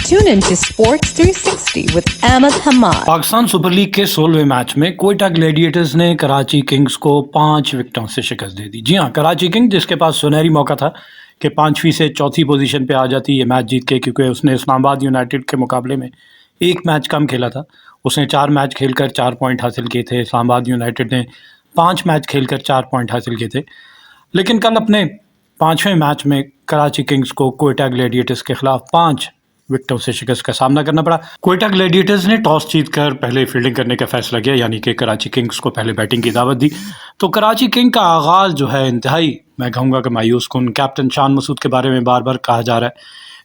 Tune in to Sports 360 with Ahmed Hamad. Pakistan super league के 16वें match में Quetta Gladiators ने Karachi Kings को 5 विकेटों से शिकस्त दे दी। जी हां, कराची किंग जिसके पास सुनहरी मौका था कि 5वीं से चौथी पोजीशन पे आ जाती ये मैच जीत के, क्योंकि उसने इस्लामाबाद यूनाइटेड के मुकाबले में एक मैच कम खेला था। उसने 4 मैच खेलकर 4 पॉइंट हासिल किए थे। इस्लामाबाद यूनाइटेड ने 5 मैच खेलकर 4 पॉइंट हासिल किए थे। लेकिन कल अपने 5वें मैच में कराची किंग्स को कोयटा ग्लैडिएटर्स के खिलाफ 5 विकेटों से शिकस्त का सामना करना पड़ा। कोयटा ग्लैडिएटर्स ने टॉस जीतकर पहले फील्डिंग करने का फैसला किया, यानी कि कराची किंग्स को पहले बैटिंग की दावत दी। तो कराची किंग का आगाज़ जो है इंतहाई, मैं कहूँगा कि मायूस कुन। कैप्टन शान मसूद के बारे में बार बार कहा जा रहा है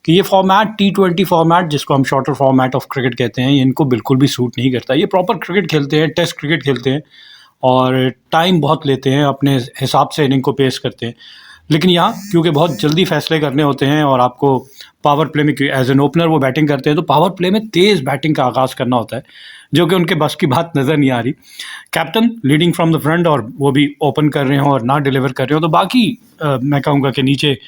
कि ये फॉर्मेट T20 फॉर्मेट, जिसको हम शॉर्टर फॉर्मेट ऑफ क्रिकेट कहते हैं, ये इनको बिल्कुल भी सूट नहीं करता। ये प्रॉपर क्रिकेट खेलते हैं, टेस्ट क्रिकेट खेलते हैं और टाइम बहुत लेते हैं, अपने हिसाब से इनिंग को पेश करते हैं। लेकिन यहाँ क्योंकि बहुत जल्दी फैसले करने होते हैं और आपको पावर प्ले में, एज एन ओपनर वो बैटिंग करते हैं, तो पावर प्ले में तेज़ बैटिंग का आगाज़ करना होता है, जो कि उनके बस की बात नज़र नहीं आ रही। Captain leading from the front और वो भी ओपन कर रहे हो और ना डिलीवर कर रहे हो, तो बाकी मैं कहूँगा कि नीचे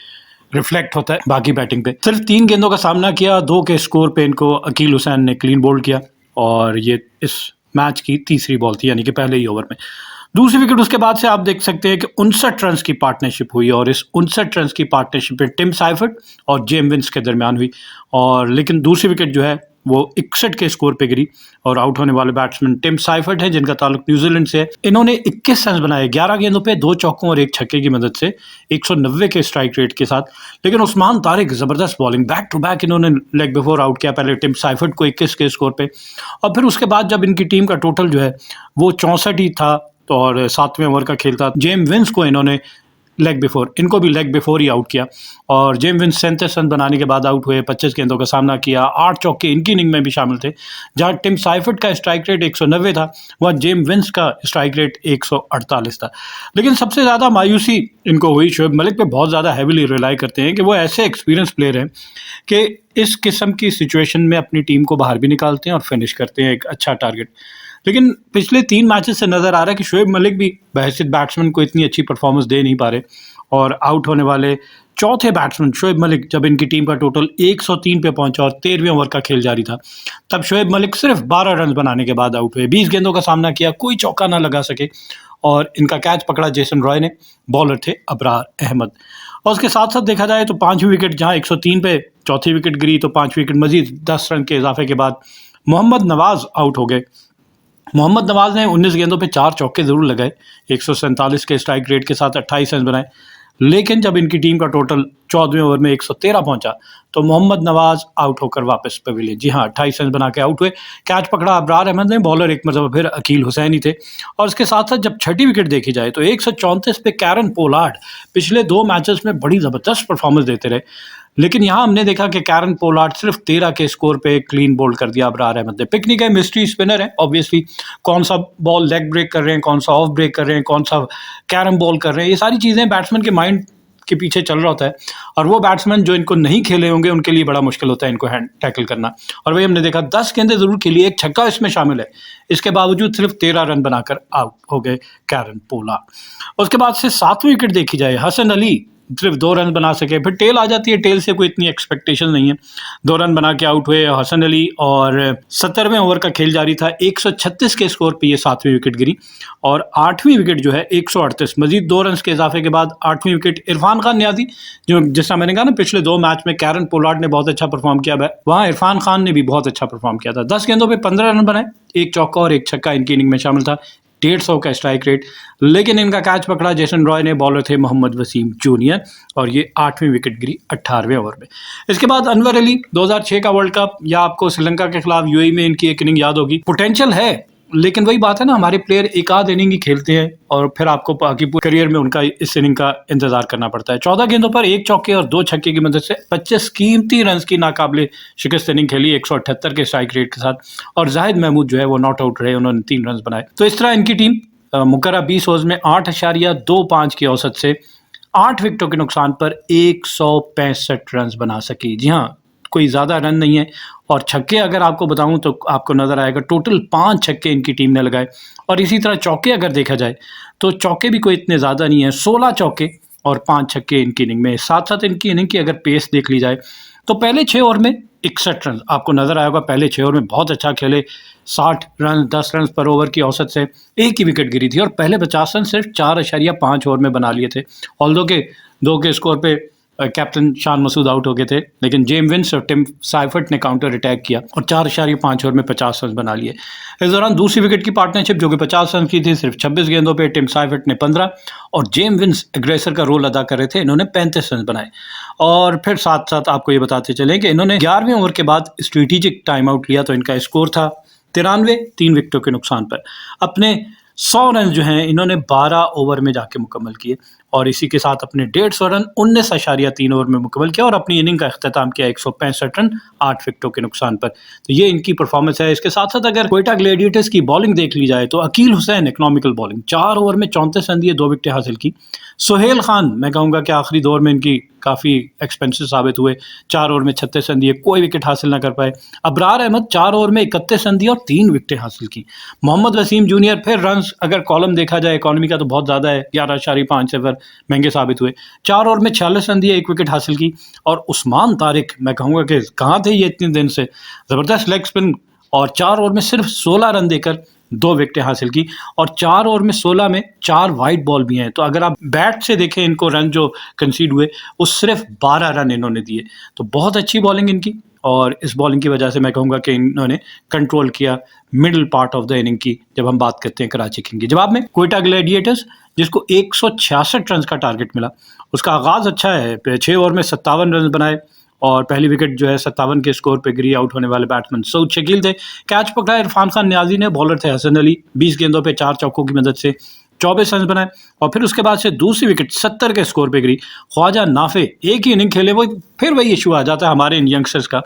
रिफ्लेक्ट होता है बाकी बैटिंग पे। सिर्फ 3 गेंदों का सामना किया, 2 के स्कोर पे इनको अकील हुसैन ने क्लीन बोल्ड किया और ये इस मैच की तीसरी बॉल थी, यानी कि पहले ही ओवर में। दूसरी विकेट उसके बाद से आप देख सकते हैं कि 59 रन्स की पार्टनरशिप हुई और इस 59 रन्स की पार्टनरशिप में टिम साइफर्ट और जेम विंस के दरमियान हुई। और लेकिन दूसरी विकेट जो है वो 61 के स्कोर पे गिरी और आउट होने वाले बैट्समैन टिम साइफर्ट है, जिनका ताल्लुक न्यूजीलैंड से है। इन्होंने 21 रन बनाए 11 गेंदों पे, 2 चौकों और 1 छक्के की मदद से 190 के स्ट्राइक रेट के साथ। लेकिन उस्मान तारिक ज़बरदस्त बॉलिंग, बैक टू बैक इन्होंने लेग बिफोर आउट किया, पहले टिम साइफर्ट को 21 के स्कोर पे और फिर उसके बाद जब इनकी टीम का टोटल जो है वो 64 ही था और 7वें ओवर का खेल था, जेम विंस को इन्होंने इनको भी लेग बिफोर ही आउट किया और जेम विंस 37 रन बनाने के बाद आउट हुए। 25 गेंदों का सामना किया, 8 चौके इनकी इनिंग में भी शामिल थे। जहां टिम साइफर्ट का स्ट्राइक रेट 190 था, वहाँ जेम विंस का स्ट्राइक रेट 148 था। लेकिन सबसे ज़्यादा मायूसी इनको हुई, शोएब मलिक पे बहुत ज़्यादा हैविली रिलाई करते हैं कि वो ऐसे एक्सपीरियंस प्लेयर हैं कि इस किस्म की सिचुएशन में अपनी टीम को बाहर भी निकालते हैं और फिनिश करते हैं एक अच्छा टारगेट। लेकिन पिछले 3 मैचेस से नज़र आ रहा है कि शोएब मलिक भी बहैसियत बैट्समैन को इतनी अच्छी परफॉर्मेंस दे नहीं पा रहे और आउट होने वाले चौथे बैट्समैन शोएब मलिक, जब इनकी टीम का टोटल 103 पे पहुंचा और 13वें ओवर का खेल जारी था, तब शोएब मलिक सिर्फ 12 रन बनाने के बाद आउट हुए। 20 गेंदों का सामना किया, कोई चौका ना लगा सके और इनका कैच पकड़ा जेसन रॉय ने, बॉलर थे अबरार अहमद। और उसके साथ साथ देखा जाए तो 5वीं विकेट जहाँ 103 पे चौथी विकेट गिरी, तो 5 विकेट मजीद 10 रन के इजाफे के बाद मोहम्मद नवाज़ आउट हो गए। मोहम्मद नवाज़ ने 19 गेंदों पे 4 चौके ज़रूर लगाए, 147 के स्ट्राइक रेट के साथ 28 रन बनाए। लेकिन जब इनकी टीम का टोटल 14वें ओवर में 113 पहुंचा, तो मोहम्मद नवाज़ आउट होकर वापस पवेलियन, जी हाँ, 28 रन बना के आउट हुए। कैच पकड़ा अबरार अहमद ने, बॉलर एक मरतबा फिर अकील हुसैन ही थे। और इसके साथ साथ जब छठी विकेट देखी जाए तो 134 पे कैरन पोलार्ड पिछले 2 मैचेस में बड़ी ज़बरदस्त परफॉर्मेंस देते रहे। लेकिन यहाँ हमने देखा कि कैरन पोलार्ड सिर्फ 13 के स्कोर पे क्लीन बोल्ड कर दिया अबरार अहमद ने। पिकनिक है, मिस्ट्री स्पिनर है, ऑब्वियसली कौन सा बॉल लेग ब्रेक कर रहे हैं, कौन सा ऑफ ब्रेक कर रहे हैं, कौन सा कैरम बॉल कर रहे हैं, ये सारी चीज़ें बैट्समैन के माइंड के पीछे चल रहा होता है और वो बैट्समैन जो इनको नहीं खेले होंगे उनके लिए बड़ा मुश्किल होता है इनको हैंड टैकल करना। और वही हमने देखा 10 गेंदें ज़रूर खेली, 1 छक्का इसमें शामिल है, इसके बावजूद सिर्फ 13 रन बनाकर आउट हो गए कैरन पोलार्ड। उसके बाद से 7वीं विकेट देखी जाए, हसन अली सिर्फ 2 रन बना सके, फिर टेल आ जाती है, टेल से कोई इतनी एक्सपेक्टेशन नहीं है। 2 रन बना के आउट हुए हसन अली और 70वें ओवर का खेल जारी था, 136 के स्कोर पे ये 7वीं विकेट गिरी और 8वीं विकेट जो है 138, मजीद 2 रन के इजाफे के बाद 8वीं विकेट इरफान खान न्याजी, जो जिसका मैंने कहा ना पिछले 2 मैच में कैरन पोलार्ड ने बहुत अच्छा परफॉर्म किया है, वहाँ इरफान खान ने भी बहुत अच्छा परफॉर्म किया था। 10 गेंदों पर 15 रन बनाए, 1 चौका और 1 छक्का इनकी इनिंग में शामिल था, 150 का स्ट्राइक रेट। लेकिन इनका कैच पकड़ा जेसन रॉय ने, बॉलर थे मोहम्मद वसीम जूनियर और ये 8वीं विकेट गिरी 18वें ओवर में। इसके बाद अनवर अली, 2006 का वर्ल्ड कप, या आपको श्रीलंका के खिलाफ यूएई में इनकी एक इनिंग याद होगी। पोटेंशियल है, लेकिन वही बात है ना, हमारे प्लेयर एक आध इनिंग ही खेलते हैं और फिर आपको बाकी करियर में उनका इस इनिंग का इंतजार करना पड़ता है। 14 गेंदों पर 1 चौके और 2 छक्के की मदद से 25 कीमती रन की नाकाबिले शिकस्त इनिंग खेली 178 के स्ट्राइक रेट के साथ। और जाहिद महमूद जो है वो नॉट आउट रहे, उन्होंने 3 रन बनाए। तो इस तरह इनकी टीम मुकर्रर 20 ओवर्स में 8.25 की औसत से 8 विकेटों के नुकसान पर 165 रन बना सकी। जी हाँ, कोई ज़्यादा रन नहीं है। और छक्के अगर आपको बताऊं तो आपको नज़र आएगा टोटल 5 छक्के इनकी टीम ने लगाए। और इसी तरह चौके अगर देखा जाए तो चौके भी कोई इतने ज़्यादा नहीं है, 16 चौके और 5 छक्के इनकी इनिंग में। साथ साथ इनकी इनिंग की अगर पेस देख ली जाए तो पहले 6 ओवर में 61 रन आपको नजर आएगा। पहले 6 ओवर में बहुत अच्छा खेले, 60 रन 10 रन पर ओवर की औसत से एक ही विकेट गिरी थी और पहले 50 रन सिर्फ 4.5 ओवर में बना लिए थे। ऑल्दो के 2 के स्कोर पे कैप्टन शान मसूद आउट हो गए थे, लेकिन जेम विंस और टिम साइफर्ट ने काउंटर अटैक किया और 4.5 ओवर में 50 रन बना लिए। इस दौरान दूसरी विकेट की पार्टनरशिप जो कि 50 रन की थी, सिर्फ 26 गेंदों पे टिम साइफर्ट ने 15 और जेम विंस एग्रेसर का रोल अदा कर रहे थे, इन्होंने 35 रन बनाए। और फिर साथ साथ आपको ये बताते चलें कि इन्होंने 11वें ओवर के बाद स्ट्रेटेजिक टाइम आउट लिया, तो इनका स्कोर था 93, 3 विकेटों के नुकसान पर। अपने 100 रन जो हैं इन्होंने 12 ओवर में जाके मुकम्मल किए और इसी के साथ अपने 150 रन 19.3 ओवर में मुकम्मल किया और अपनी इनिंग का अख्ताम किया 165 रन 8 विकेटों के नुकसान पर। तो ये इनकी परफॉर्मेंस है। इसके साथ साथ अगर क्वेटा ग्लैडिएटर्स की बॉलिंग देख ली जाए तो Akeal Hosein economical bowling, 4 over में 34 रन दिए, 2 विकेटें हासिल की। सुहेल खान मैं कहूँगा कि आखिरी दौर में इनकी काफ़ी एक्सपेंसिव साबित हुए, 4 ओवर में 36 रन दिए, कोई विकेट हासिल ना कर पाए। अबरार अहमद 4 ओवर में 31 रन दिए और 3 विकेटें हासिल की। मोहम्मद वसीम जूनियर फिर रन अगर कॉलम देखा जाए इकॉनमी का तो बहुत ज़्यादा है, 11.5 से पर महंगे साबित हुए, 4 ओवर में 46 रन दिए, 1 विकेट हासिल की। और उस्मान तारिक मैं कहूँगा कि कहाँ थे ये इतने दिन से, ज़बरदस्त लेग स्पिन और 4 ओवर में सिर्फ 16 रन देकर 2 विकेटें हासिल की और 4 ओवर में 16 में 4 वाइड बॉल भी हैं। तो अगर आप बैट से देखें इनको रन जो कंसीड हुए वो सिर्फ 12 रन इन्होंने दिए। तो बहुत अच्छी बॉलिंग इनकी और इस बॉलिंग की वजह से मैं कहूँगा कि इन्होंने कंट्रोल किया middle part of the inning की जब हम बात करते हैं कराची किंग की। जवाब में क्वेटा ग्लैडिएटर्स जिसको 166 रन का टारगेट मिला, उसका आगाज़ अच्छा है। 6 ओवर में 57 रन बनाए और पहली विकेट जो है 57 के स्कोर पे गिरी। आउट होने वाले बैट्समैन सऊद शकील थे। कैच पकड़ा इरफान खान न्याजी ने, बॉलर थे हसन अली। 20 गेंदों पे 4 चौकों की मदद से 24 रन बनाए और फिर उसके बाद से दूसरी विकेट 70 के स्कोर पे गिरी। ख्वाजा नाफे एक ही इनिंग खेले, वो फिर वही इशू आ जाता है हमारे इन यंगस्टर्स का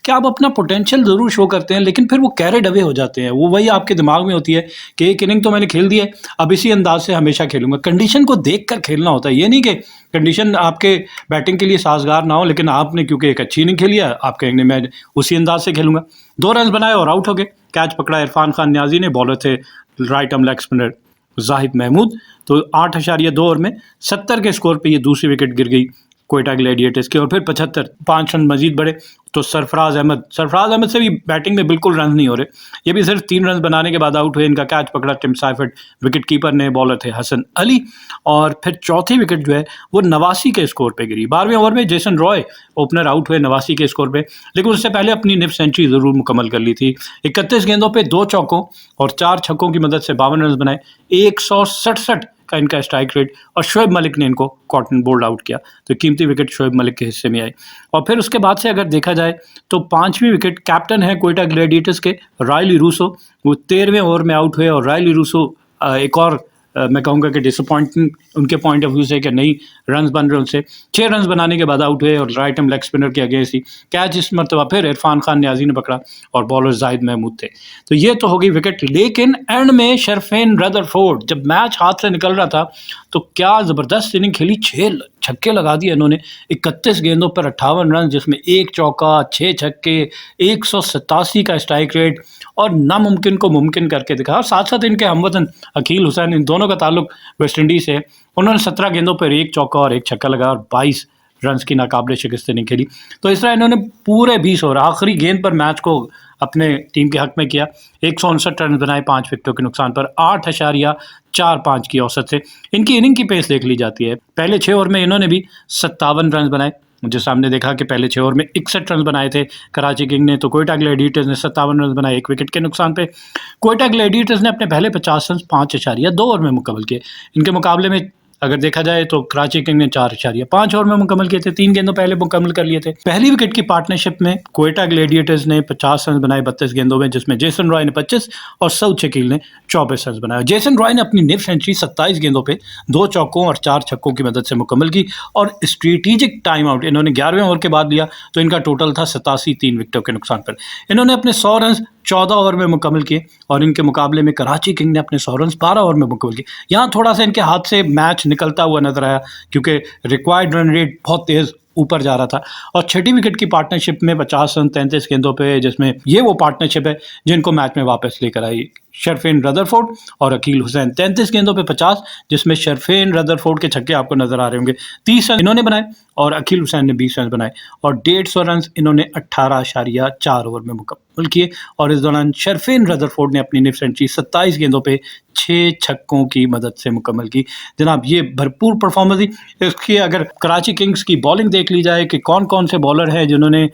कि आप अपना पोटेंशियल ज़रूर शो करते हैं लेकिन फिर वो कैरेड अवे हो जाते हैं। वो वही आपके दिमाग में होती है कि एक इनिंग तो मैंने खेल दी है, अब इसी अंदाज से हमेशा खेलूंगा। कंडीशन को देख कर खेलना होता है, ये नहीं कि कंडीशन आपके बैटिंग के लिए साजगार ना हो लेकिन आपने क्योंकि एक अच्छी इनिंग खेली है आप कहेंगे मैं उसी अंदाज से खेलूंगा। 2 रन बनाए और आउट हो गए। कैच पकड़ा इरफान खान न्याजी ने, बॉलर थे right arm leg spinner Zahid Mahmood. तो 8.2 ओवर में 70 के स्कोर पे ये दूसरी विकेट गिर गई क्वेटा ग्लैडिएटर्स की और फिर 75 5 रन मजीद बढ़े। तो सरफराज अहमद से भी बैटिंग में बिल्कुल रन नहीं हो रहे, ये भी सिर्फ 3 रन बनाने के बाद आउट हुए। इनका कैच पकड़ा टिम साइफर्ट, विकेट कीपर ने, बॉलर थे हसन अली और फिर चौथी विकेट जो है वो 89 के स्कोर पे गिरी। 12वें ओवर में जेसन रॉय ओपनर आउट हुए 89 के स्कोर पे, लेकिन उससे पहले अपनी निफ सेंचुरी ज़रूर मुकम्मल कर ली थी। 31 गेंदों पे 2 चौकों और 4 छक्कों की मदद से 52 रन बनाए, 167 का इनका स्ट्राइक रेट और शोएब मलिक ने इनको कॉटन बोल्ड आउट किया। तो कीमती विकेट शोएब मलिक के हिस्से में आई। और फिर उसके बाद से अगर देखा जाए तो 5वीं विकेट कैप्टन है क्वेटा ग्लैडिएटर्स के रायली रूसो, वो 13वें ओवर में आउट हुए और रायली रूसो एक और मैं कहूँगा कि डिसअपॉइंटिंग उनके पॉइंट ऑफ व्यू से कि नहीं रन बन रहे उनसे, 6 रन बनाने के बाद आउट हुए और राइट एम लेग स्पिनर के अगेंस्ट ही कैच इस मरतबा फिर इरफान खान न्याजी ने पकड़ा और बॉलर जाहिद महमूद थे। तो ये तो हो गई विकेट, लेकिन एंड में शरफेन रदरफोर्ड जब मैच हाथ से निकल रहा था तो क्या ज़बरदस्त इनिंग खेली, 6 छक्के लगा दिए इन्होंने 31 गेंदों पर 58 रन, जिसमें 1 चौका 6 छक्के 187 का स्ट्राइक रेट और नामुमकिन को मुमकिन करके दिखा। और साथ साथ इनके हमवतन अकील हुसैन, इन दोनों का ताल्लुक वेस्ट इंडीज़ से, उन्होंने 17 गेंदों पर 1 चौका और 1 छक्का लगाया और 22 रन की नाकाबिले शिकस्त नहीं खेली। तो इस तरह इन्होंने पूरे 20 ओवर आखिरी गेंद पर मैच को अपने टीम के हक में किया। 159 रन बनाए 5 विकेटों के नुकसान पर, 8.45 की औसत से। इनकी इनिंग की पेस देख ली जाती है, पहले 6 ओवर में इन्होंने भी 57 रन बनाए, जो सामने देखा कि पहले 6 ओवर में 61 रन बनाए थे कराची किंग ने। तो क्वेटा ग्लैडिएटर्स ने 57 रन बनाए 1 विकेट के नुकसान पे। क्वेटा ग्लैडिएटर्स ने अपने पहले 50 रन 5.2 ओवर में मुकम्मल किए। इनके मुकाबले में अगर देखा जाए तो कराची किंग ने 4.5 ओवर में मुकम्मल किए थे, 3 गेंदों पहले मुकम्मल कर लिए थे। पहली विकेट की पार्टनरशिप में क्वेटा ग्लैडिएटर्स ने 50 रन बनाए 32 गेंदों में, जिसमें जेसन रॉय ने 25 और सऊद शकील ने 24 रन बनाए। जेसन रॉय ने अपनी निफ सेंचुरी 27 गेंदों पे 2 चौकों और 4 छक्कों की मदद से मुकम्मल की और स्ट्रेटेजिक टाइम आउट इन्होंने 11वें ओवर के बाद लिया। तो इनका टोटल था 87 3 विकेटों के नुकसान पर। इन्होंने अपने 100 रन 14 ओवर में मुकम्मल किए और इनके मुकाबले में कराची किंग ने अपने 100 रन 12 ओवर में मुकम्मल किए। यहाँ थोड़ा सा इनके हाथ से मैच निकलता हुआ नजर आया क्योंकि रिक्वायर्ड रन रेट बहुत तेज़ ऊपर जा रहा था। और 6ठी विकेट की पार्टनरशिप में 50 रन 33 गेंदों पे, जिसमें ये वो पार्टनरशिप है जिनको मैच में वापस लेकर आई। शरफेन रदरफोर्ड और अकील हुसैन। 33 गेंदों पे 50, जिसमें शरफेन रदरफोर्ड के छक्के आपको नजर आ रहे होंगे। 30 रन इन्होंने बनाए और अकील हुसैन ने 20 रन बनाए और 150 रन इन्होंने 18.4 ओवर में मुकम्मल किए। और इस दौरान शरफेन रदरफोर्ड ने अपनी निफ्ट सेंचुरी 27 गेंदों पे 6 छक्कों की मदद से मुकम्मल की। जनाब, ये भरपूर परफॉर्मेंस थी। इसकी अगर कराची किंग्स की बॉलिंग देख ली जाए कि कौन कौन से बॉलर हैं जिन्होंने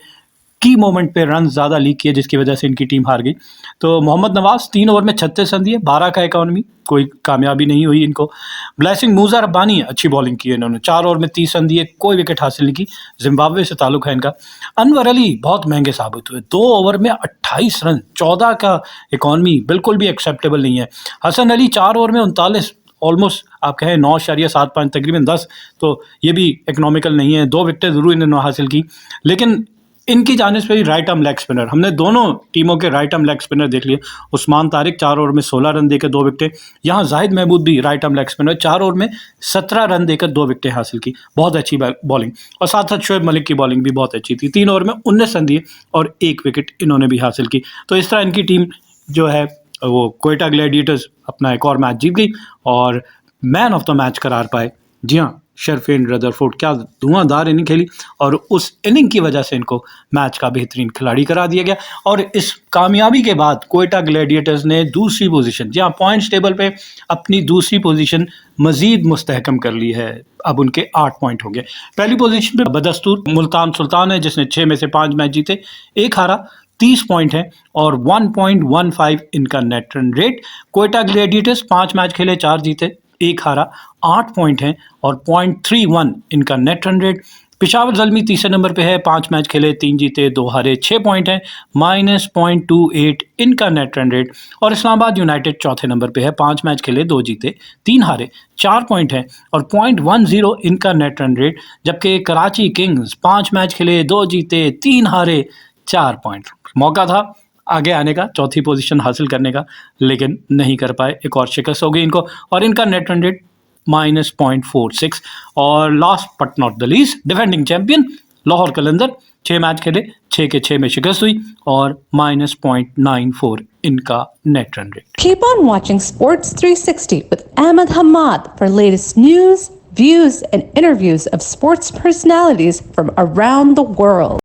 की मोमेंट पे रन ज़्यादा लीक किए जिसकी वजह से इनकी टीम हार गई, तो मोहम्मद नवाज 3 ओवर में 36 रन दिए, 12 का इकॉनमी, कोई कामयाबी नहीं हुई इनको। ब्लेसिंग मूसा रब्बानी अच्छी बॉलिंग की है इन्होंने, 4 ओवर में 30 रन दिए, कोई विकेट हासिल नहीं की, जिम्बाब्वे से ताल्लुक है इनका। अनवर अली बहुत महंगे साबित हुए, 2 ओवर में 28 रन, 14 का इकॉनमी, बिल्कुल भी एक्सेप्टेबल नहीं है। हसन अली 4 ओवर में 39, ऑलमोस्ट आप कहें 9.75 तकरीबन 10, तो ये भी इकनॉमिकल नहीं है। 2 विकेटें ज़रूर इन्होंने हासिल की, लेकिन इनकी जानिब से भी राइट आर्म लेग स्पिनर, हमने दोनों टीमों के राइट आर्म लेग स्पिनर देख लिए। उस्मान तारिक 4 ओवर में 16 रन देकर 2 विकेटें, यहाँ जाहिद महमूद भी right arm leg spinner, 4 over में 17 रन देकर 2 विकेटें हासिल की, बहुत अच्छी बॉलिंग। और साथ साथ शोएब मलिक की बॉलिंग भी बहुत अच्छी थी, 3 ओवर में 19 रन दिए और 1 विकेट इन्होंने भी हासिल की। तो इस तरह इनकी टीम जो है वो कोयटा ग्लैडिएटर्स अपना एक और मैच जीत गई और मैन ऑफ द मैच करार पाए। जी हाँ, शरफेन रदरफोर्ड, क्या धुआंधार इनिंग खेली और उस इनिंग की वजह से इनको मैच का बेहतरीन खिलाड़ी करार दिया गया। और इस कामयाबी के बाद कोयटा ग्लैडिएटर्स ने दूसरी पोजीशन, जहाँ पॉइंट्स टेबल पे अपनी दूसरी पोजीशन मजीद मुस्तहकम कर ली है। अब उनके 8 पॉइंट हो गए। पहली पोजीशन पे बदस्तूर मुल्तान सुल्तान है, जिसने 6 में से 5 मैच जीते, 1 हारा, 30 पॉइंट है और 1.15 इनका net run rate. Quetta Gladiators 5 match खेले, 4 जीते, 1 हारा, 8 पॉइंट हैं और 0.31 इनका net run rate. Peshawar Zalmi तीसरे नंबर पे है, 5 मैच खेले, 3 जीते, 2 हारे, 6 पॉइंट हैं, -0.28 इनका नेट रन रेट। और इस्लामाबाद यूनाइटेड चौथे नंबर पे है, 5 मैच खेले, 2 जीते, 3 हारे, 4 पॉइंट हैं और 0.10 इनका नेट रन रेट। जबकि कराची किंग्स 5 मैच खेले, 2 जीते, 3 हारे, 4 पॉइंट। मौका था आगे आने का, चौथी पोजीशन हासिल करने का, लेकिन नहीं कर पाए, एक और शिकस्त हो गई इनको और इनका नेट रन रेट -0.46। और last but not the least, defending champion Lahore Qalandar 6 match खेले, 6 के 6 में शिकस्त हुई और -0.94 इनका net run rate. Keep on watching Sports 360 with Ahmed Hamad for latest news, views, and interviews of sports personalities from around the world.